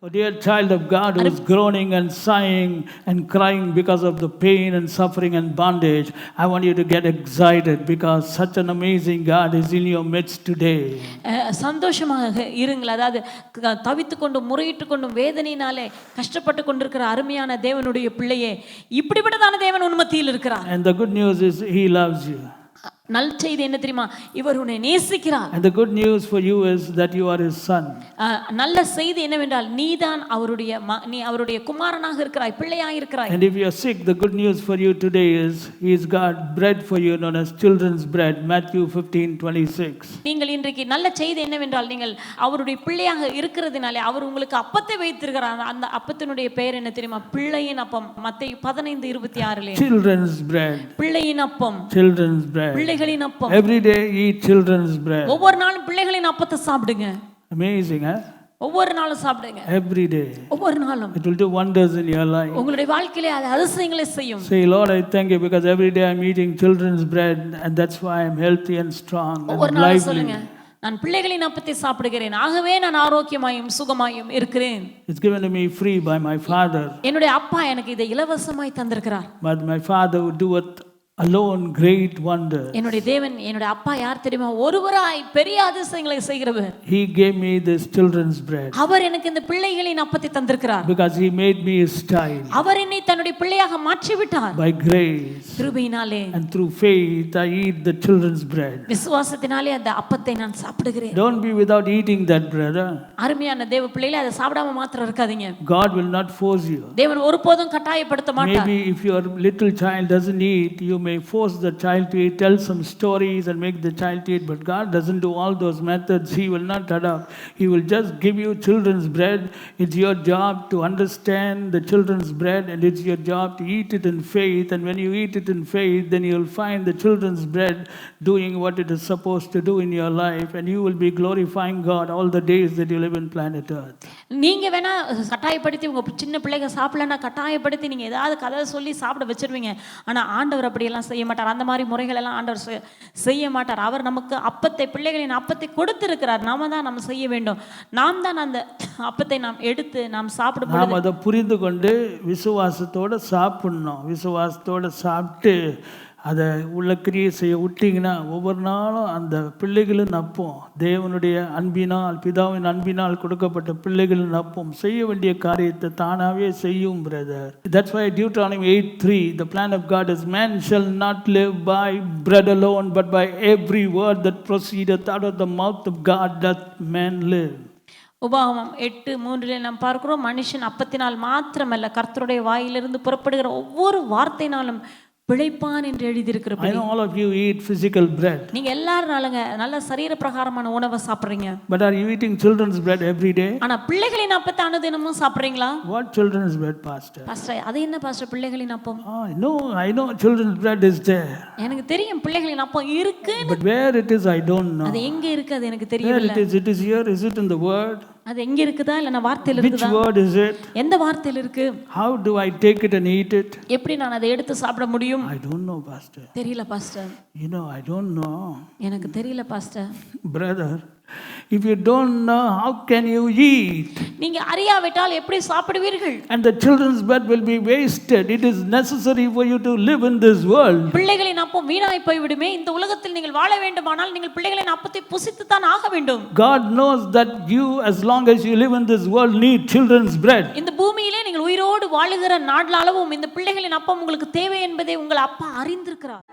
Oh, dear child of God who is groaning and sighing and crying because of the pain and suffering and bondage, I want you to get excited because such an amazing God is in your midst today. சந்தோஷமாக இருங்கள். அதாவது தவித்து கொண்டும் முறையிட்டு கொண்டும் வேதனையினாலே கஷ்டப்பட்டு கொண்டிருக்கிற அருமையான தேவனுடைய பிள்ளையே, இப்படிப்பட்டதான தேவன் உன் மத்தியில் இருக்கிறார். And the good news is He loves you. நல்ல செய்தி என்ன தெரியுமா? இவர் உன்னை நேசிக்கிறார். And the good news for you is that you are His son. நல்ல செய்தி என்னவென்றால் நீதான் நீ அவருடைய குமாரனாக இருக்கிறாய், பிள்ளையாக இருக்கிறாய். And if you are sick, the good news for you today is He's got bread for you known as children's bread, Matthew 15:26. நீங்கள் இன்றைக்கு நல்ல செய்தி என்னவென்றால் நீங்கள் அவருடைய பிள்ளையாக இருக்கிறதுனாலே அவர் உங்களுக்கு அப்பத்தை வைத்திருக்கிறார். அந்த அப்பத்தினுடைய பெயர் என்ன தெரியுமா? பிள்ளையின் அப்பம். மத்தேயு 15:26. Children's bread. பிள்ளையின் அப்பம். Children's bread. பிள்ளைகளின் அப்பம். Every day eat children's bread. ஒவ்வொரு நாளும் பிள்ளைகளின் அப்பத்தை சாப்பிடுங்க. Amazing, huh? ஒவ்வொரு நாளும் சாப்பிடுங்க. Every day. ஒவ்வொரு நாளும். It will do wonders in your life. உங்களுடைய வாழ்க்கையிலே அது அதிசயங்களை செய்யும். Say, Lord, I thank you because every day I'm eating children's bread and that's why I'm healthy and strong and lively. நான் பிள்ளைகளின் அப்பத்தை சாப்பிடுகிறேன், ஆகவே நான் ஆரோக்கியமாயும் சுகமாயும் இருக்கிறேன். It's given to me free by my Father. என்னுடைய அப்பா எனக்கு இதை இலவசமாய் தந்திருக்கிறார். But my Father would do it alone great wonder. என்னுடைய தேவன், என்னுடைய அப்பா யார் தெரியுமா? ஒருவராய் பெரிய அதிசயங்களை செய்கிறவர். He gave me this children's bread. அவர் எனக்கு இந்த பிள்ளைகளின் அப்பத்தை தந்திருக்கிறார். Because He made me His child. அவர் என்னை தன்னுடைய பிள்ளையாக மாற்றி விட்டார். By grace. கிருபையினாலே. And through faith I eat the children's bread. விசுவாசத்தினாலே அந்த அப்பத்தை நான் சாப்பிடுகிறேன். Don't be without eating that, brother. அருமையான தேவ பிள்ளைகளே, அதை சாப்பிடாம மாத்திரம் இருக்காதீங்க. God will not force you. தேவன் ஒருபோதும் கட்டாயப்படுத்த மாட்டார். Maybe if your little child doesn't eat, you may force the child to eat, tell some stories and make the child eat, but God doesn't do all those methods. He will not adopt. He will just give you children's bread. It's your job to understand the children's bread and it's your job to eat it in faith, and when you eat it in faith, then you will find the children's bread doing what it is supposed to do in your life, and you will be glorifying God all the days that you live in planet Earth. நீங்க வேணா கட்டாயப்படுத்தி உங்க சின்ன பிள்ளைங்க சாப்பிடலன்னா கட்டாயப்படுத்தி நீங்க ஏதாவது கதை சொல்லி சாப்பிட வச்சிருவீங்க. ஆனா ஆண்டவர் அப்படியெல்லாம் செய்ய மாட்டார். அந்த மாதிரி முறைகள் எல்லாம் ஆண்டவர் செய்ய மாட்டார். அவர் நமக்கு அப்பத்தை, பிள்ளைகளின் அப்பத்தை கொடுத்திருக்கிறார். நாம தான் நம்ம செய்ய வேண்டும். நாம் தான் அந்த அப்பத்தை நாம் எடுத்து நாம் சாப்பிடும் பொழுது நாம் அதை புரிந்து கொண்டு விசுவாசத்தோட சாப்பிடணும். விசுவாசத்தோட சாப்பிட்டு அதை உள்ள கிரியை செய்ய விட்டிங்கன்னா ஒவ்வொரு நாளும் அந்த பிள்ளைகளும் நப்போம். தேவனுடைய அன்பினால், பிதாவின் அன்பினால் கொடுக்கப்பட்ட பிள்ளைகளும் நப்போம். செய்ய வேண்டிய காரியத்தை தானாகவே செய்யும், brother. That's why Deuteronomy 8:3, the plan of God is man shall not live by bread alone, but by every word that proceedeth out of the mouth of God doth man live. உபாகமம் 8:3 நாம் பார்க்கிறோம், மனுஷன் அப்பத்தினால் மாத்திரமல்ல கர்த்தருடைய வாயிலிருந்து புறப்படுகிற ஒவ்வொரு வார்த்தையினாலும் பிழைப்பான் என்று எழுதியிருக்கிறது. I know all of you eat physical bread. நீங்க எல்லாரும் நல்ல சரீர பிரகாரமான உணவை சாப்பிடுறீங்க. But are you eating children's bread every day? ஆனா பிள்ளைகளின் அப்பத்தை அனுதினமும் சாப்பிடுறீங்களா? What children's bread, pastor? Pastor, அது என்ன பாஸ்டர் பிள்ளைகளின் அப்பம்? I know children's bread is there. எனக்கு தெரியும் பிள்ளைகளின் அப்பம் இருக்கு. But where it is I don't know. அது எங்க இருக்கு அது எனக்கு தெரியல. Where it is here, is it in the word? அது எங்க இருக்குதா இல்ல வார்த்தையில இருக்குதா? Which word is it? எந்த வார்த்தையில இருக்கு? How do I take it and eat it? எப்படி நான் அதை எடுத்து சாப்பிட முடியும்? I don't know, pastor. தெரியல பாஸ்டர். I don't know. எனக்கு தெரியல pastor. Brother, if you don't know, how can you eat? நீங்க அறியாவிட்டால் எப்படி சாப்பிடுவீர்கள்? And the children's bread will be wasted. It is necessary for you to live in this world. பிள்ளைகளின் அப்பம் வீணாய் போய் விடுமே. இந்த உலகத்தில் நீங்கள் வாழ வேண்டுமானால் நீங்கள் பிள்ளைகளின் அப்பத்தை புசித்து தான் ஆக வேண்டும். God knows that you, as long as you live in this world, need children's bread. இந்த பூமியிலே நீங்கள் உயிரோடு வாழுகிற நாட்களவும் இந்த பிள்ளைகளின் அப்பம் உங்களுக்கு தேவை என்பதை உங்கள் அப்பா அறிந்திருக்கிறார்.